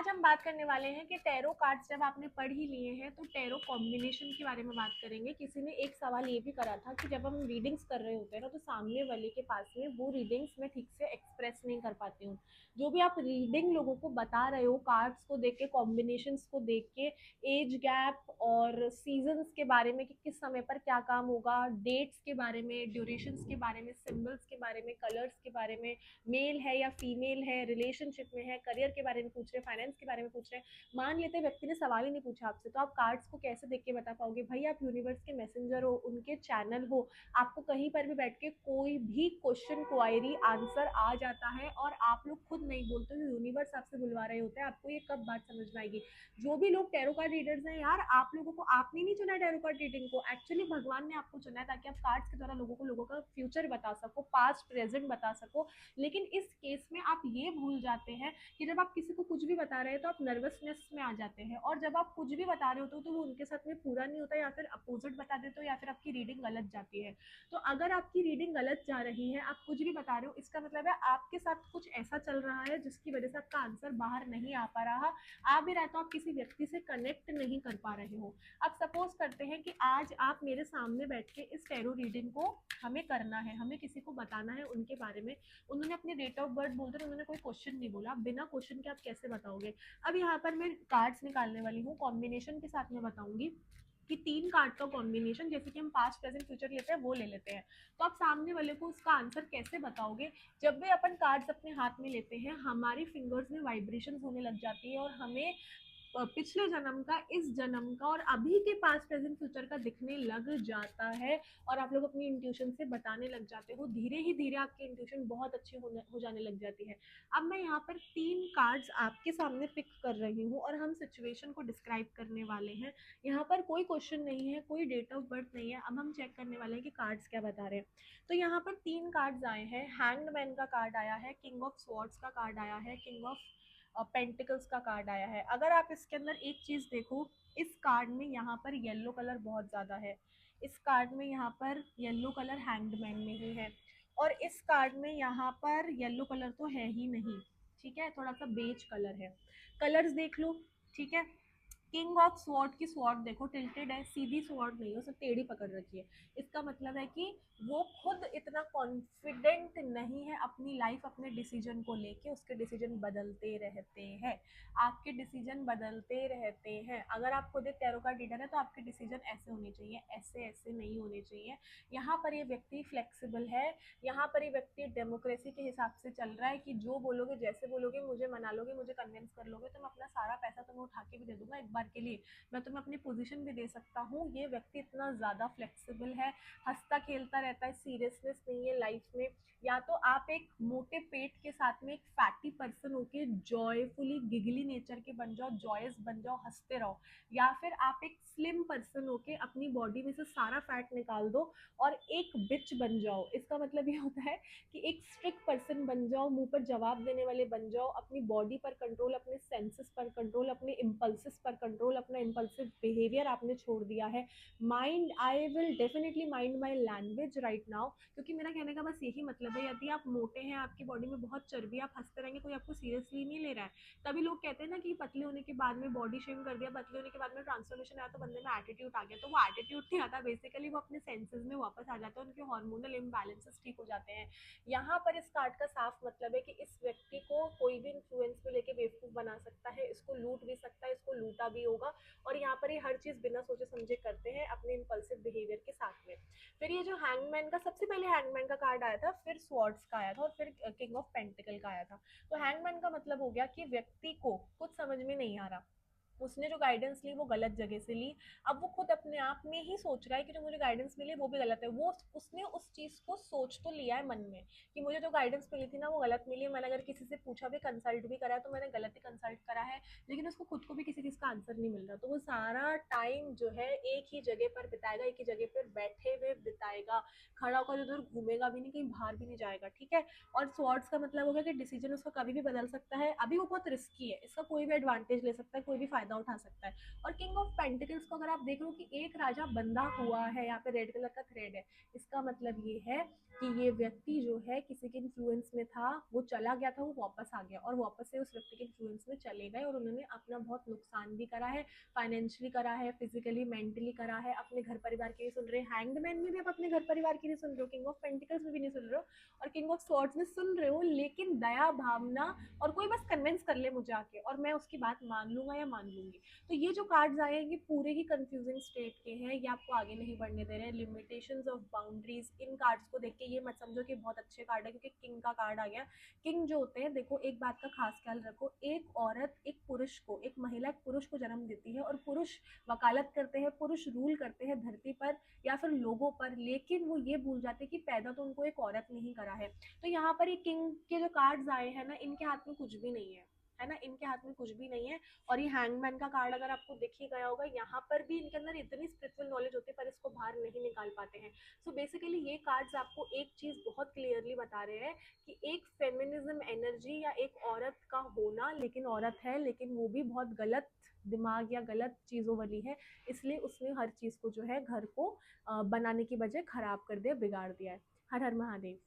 आज हम बात करने वाले हैं कि टैरो कार्ड्स जब आपने पढ़ ही लिए हैं तो टैरो कॉम्बिनेशन के बारे में बात करेंगे। किसी ने एक सवाल ये भी करा था कि जब हम रीडिंग्स कर रहे होते हैं ना तो सामने वाले के पास में वो रीडिंग्स मैं ठीक से एक्सप्रेस नहीं कर पाती हूँ। जो भी आप रीडिंग लोगों को बता रहे हो कार्ड्स को देख के, कॉम्बिनेशंस को देख के, एज गैप और सीजन्स के बारे में कि किस समय पर क्या काम होगा, डेट्स के बारे में, ड्यूरेशंस के बारे में, सिम्बल्स के बारे में, कलर्स के बारे में, मेल है या फीमेल है, रिलेशनशिप में है, करियर के बारे में पूछ रहे हैं, फाइनेंस के बारे में पूछ रहे हैं। मान लेते हैं व्यक्ति ने सवाल ही नहीं पूछा आपसे, तो आप कार्ड्स को कैसे देख के बता पाओगे? भाई आप यूनिवर्स के मैसेंजर हो, उनके चैनल हो। आपको कहीं पर भी बैठ के कोई भी क्वेश्चन, क्वायरी, आंसर आ जाता है और आप लोग खुद नहीं बोलते हो, यूनिवर्स आपसे बुलवा रहे होते हैं। आपको ये कब बात समझ में आएगी? जो भी लोग टैरो कार्ड रीडर्स हैं यार, आप लोगों को, आपने नहीं चुना टैरो कार्ड रीडिंग को, एक्चुअली भगवान ने आपको चुना है ताकि आप कार्ड्स के द्वारा लोगों का फ्यूचर बता सको, पास्ट प्रेजेंट बता सको। लेकिन इस केस में आप ये भूल जाते हैं कि जब आप किसी को कुछ भी बता रहे हैं तो आप नर्वसनेस में आ जाते हैं, और जब आप कुछ भी बता रहे होते हो तो वो उनके साथ में पूरा नहीं होता, या फिर अपोजिट बता देते हो, या फिर आपकी रीडिंग गलत जाती है। तो अगर आपकी रीडिंग गलत जा रही है, आप कुछ भी बता रहे हो, इसका मतलब है आपके साथ कुछ ऐसा चल रहा है जिसकी वजह से आपका आंसर बाहर नहीं आ पा रहा। आ भी रहा तो आप किसी व्यक्ति से कनेक्ट नहीं कर पा रहे हो। अब सपोज करते हैं कि आज आप मेरे सामने बैठ के इस टैरो रीडिंग को हमें करना है, हमें किसी को बताना है उनके बारे में। उन्होंने अपनी डेट ऑफ बर्थ बोलते हैं, उन्होंने कोई क्वेश्चन नहीं बोला। बिना क्वेश्चन के आप कैसे बताओगे? अब यहाँ पर मैं कार्ड्स निकालने वाली हूँ, कॉम्बिनेशन के साथ में बताऊंगी कि 3 कार्ड का कॉम्बिनेशन, जैसे कि हम पास्ट प्रेजेंट फ्यूचर लेते हैं वो ले लेते हैं। तो आप सामने वाले को उसका आंसर कैसे बताओगे? जब भी अपन कार्ड्स अपने हाथ में लेते हैं, हमारी फिंगर्स में वाइब्रेशन होने लग जाती है और हमें पिछले जन्म का, इस जन्म का और अभी के पास्ट प्रेजेंट फ्यूचर का दिखने लग जाता है। और आप लोग अपनी इंट्यूशन से बताने लग जाते हो, धीरे ही धीरे आपकी इंट्यूशन बहुत अच्छी हो जाने लग जाती है। अब मैं यहाँ पर 3 कार्ड्स आपके सामने पिक कर रही हूँ और हम सिचुएशन को डिस्क्राइब करने वाले हैं। यहाँ पर कोई क्वेश्चन नहीं है, कोई डेट ऑफ बर्थ नहीं है। अब हम चेक करने वाले हैं कि कार्ड्स क्या बता रहे हैं। तो यहाँ पर 3 कार्ड्स आए हैं। हैंग्ड मैन का कार्ड आया है, किंग ऑफ स्वॉर्ड्स का कार्ड आया है, किंग ऑफ पेंटिकल्स का कार्ड आया है। अगर आप इसके अंदर एक चीज देखो, इस कार्ड में यहाँ पर येलो कलर बहुत ज्यादा है। इस कार्ड में यहाँ पर येलो कलर हैंगमैन में ही है, और इस कार्ड में यहाँ पर येलो कलर तो है ही नहीं। ठीक है, थोड़ा सा बेज कलर है। कलर्स देख लो। ठीक है, किंग ऑफ स्वॉर्ड की स्वॉर्ड देखो टिल्टेड है, सीधी स्वॉर्ड नहीं है, उसे टेढ़ी पकड़ रखी है। इसका मतलब है कि वो खुद इतना कॉन्फिडेंट नहीं है अपनी लाइफ, अपने डिसीजन को लेके। उसके डिसीजन बदलते रहते हैं, आपके डिसीजन बदलते रहते हैं। अगर आप खुद एक टैरो कार्ड रीडर है तो आपके डिसीजन ऐसे होने चाहिए, ऐसे ऐसे नहीं होने चाहिए। यहाँ पर ये व्यक्ति फ्लेक्सिबल है, यहाँ पर ये व्यक्ति डेमोक्रेसी के हिसाब से चल रहा है कि जो बोलोगे, जैसे बोलोगे, मुझे मना लोगे, मुझे कन्विंस कर लोगे तो मैं अपना सारा पैसा तुम्हें उठा के भी दे दूंगा एक बार के लिए, मैं तुम्हें अपनी पोजीशन भी दे सकता हूँ। ये व्यक्ति इतना ज़्यादा फ्लेक्सिबल है, हंसता खेलता रहता है, सीरियसनेस नहीं है लाइफ में। या तो आप एक मोटे पेट के साथ में एक फैटी पर्सन होके जॉयफुली गिगली नेचर के बन जाओ, जॉयस बन जाओ, हंसते रहो। या फिर आप एक स्लिम पर्सन होके अपनी बॉडी में से सारा फैट निकाल दो और एक बिच बन जाओ। इसका मतलब ये होता है कि एक स्ट्रिक्ट पर्सन बन जाओ, मुंह पर जवाब देने वाले बन जाओ, अपनी बॉडी पर कंट्रोल, अपने सेंसेस पर कंट्रोल, अपने इम्पल्सिस पर कंट्रोल। अपना इम्पल्सिव बिहेवियर आपने छोड़ दिया है। Mind, I will definitely mind my language right now, क्योंकि मेरा कहने का बस यही मतलब है, यदि आप मोटे हैं, आपकी बॉडी में बहुत चर्बी, आप हंसते रहेंगे, कोई आपको सीरियसली नहीं ले रहा है। तभी लोग कहते हैं ना कि पतले होने के बाद में बॉडी शेम कर दिया, पतले होने के बाद में ट्रांसफॉर्मेशन आया तो बंदे में एटीट्यूड आ गया। तो वो एटीट्यूड नहीं आता, बेसिकली वो अपने सेंसेस में वापस आ जाते हैं, उनके हार्मोनल इम्बैलेंसेस ठीक हो जाते हैं। यहाँ पर इस कार्ड का साफ मतलब है कि इस व्यक्ति को कोई भी इन्फ्लुएंस में लेके बेवकूफ बना सकता है, इसको लूट भी सकता है, इसको लूटा भी होगा। और यहाँ पर ये हर चीज बिना सोचे समझे करते हैं अपने इम्पल्सिव बिहेवियर के साथ में। फिर ये जो हैंगमैन का, सबसे पहले हैंगमैन का कार्ड आया था, फिर स्वॉर्ड्स का आया था, और फिर किंग ऑफ पेंटिकल का आया था। तो हैंगमैन का मतलब हो गया कि व्यक्ति को कुछ समझ में नहीं आ रहा, उसने जो गाइडेंस ली वो गलत जगह से ली। अब वो खुद अपने आप में ही सोच रहा है कि जो मुझे गाइडेंस मिली वो भी गलत है। वो, उसने उस चीज को सोच तो लिया है मन में कि मुझे जो गाइडेंस मिली थी ना वो गलत मिली है, मैंने अगर किसी से पूछा भी, कंसल्ट भी करा है, तो मैंने गलत ही कंसल्ट करा है। लेकिन उसको खुद को भी किसी चीज का आंसर नहीं मिल रहा, तो वो सारा टाइम जो है एक ही जगह पर बिताएगा, एक ही जगह पर बैठे हुए बिताएगा, खड़ा होकर उधर घूमेगा भी नहीं, कहीं बाहर भी नहीं जाएगा। ठीक है, और स्वॉर्ड्स का मतलब हो गया कि डिसीजन उसका कभी भी बदल सकता है। अभी वो बहुत रिस्की है, इसका कोई भी एडवांटेज ले सकता है, कोई भी फायदा फायदा उठा सकता है। और किंग ऑफ पेंटिकल्स को अगर आप देख लो कि एक राजा बंधा हुआ है, यहाँ पे रेड कलर का थ्रेड है, इसका मतलब ये है कि ये व्यक्ति जो है किसी के इन्फ्लुएंस में था, वो चला गया था, वो वापस आ गया और वापस से उस व्यक्ति के इन्फ्लुएंस में चले गए और उन्होंने अपना बहुत नुकसान भी करा है, फाइनेंशियली करा है, फिजिकली मेंटली करा है, अपने घर परिवार के लिए सुन रहे हैं, हैंग्ड मैन में भी आप अपने घर परिवार के लिए सुन रहे हो, किंग ऑफ पेंटिकल्स में भी नहीं सुन रहे हो और किंग ऑफ स्वॉर्ड्स में सुन रहे हो, लेकिन दया भावना और कोई बस कन्विंस कर ले मुझे आके और मैं उसकी बात मान लूंगा या मान लूंगी। तो ये जो कार्ड्स आए हैं ये पूरे ही कंफ्यूजिंग स्टेट के हैं, ये आपको आगे नहीं बढ़ने दे रहे हैं। Limitations of boundaries, in cards को देख के ये मत समझो कि बहुत अच्छे कार्ड है क्योंकि किंग का कार्ड आ गया। किंग जो होते हैं, देखो एक बात का खास ख्याल रखो, एक औरत एक पुरुष को, एक महिला एक पुरुष को जन्म देती है और पुरुष वकालत करते हैं, पुरुष रूल करते हैं धरती पर या फिर लोगों पर, लेकिन वो ये भूल जाते हैं कि पैदा तो उनको एक औरत ने ही करा है। तो यहाँ पर ये किंग के जो कार्ड्स आए हैं ना, इनके हाथ में कुछ भी नहीं है ना, इनके हाथ में कुछ भी नहीं है। और ये हैंगमैन का कार्ड अगर आपको दिख ही गया होगा, यहाँ पर भी इनके अंदर इतनी स्पिरिचुअल नॉलेज होती है पर इसको बाहर नहीं निकाल पाते हैं। सो बेसिकली ये कार्ड्स आपको एक चीज बहुत क्लियरली बता रहे हैं कि एक फेमिनिज्म एनर्जी या एक औरत का होना, लेकिन औरत है लेकिन वो भी बहुत गलत दिमाग या गलत चीज़ों वाली है, इसलिए उसने हर चीज़ को जो है घर को बनाने की बजाय खराब कर दिया, बिगाड़ दिया है। हर हर महादेव।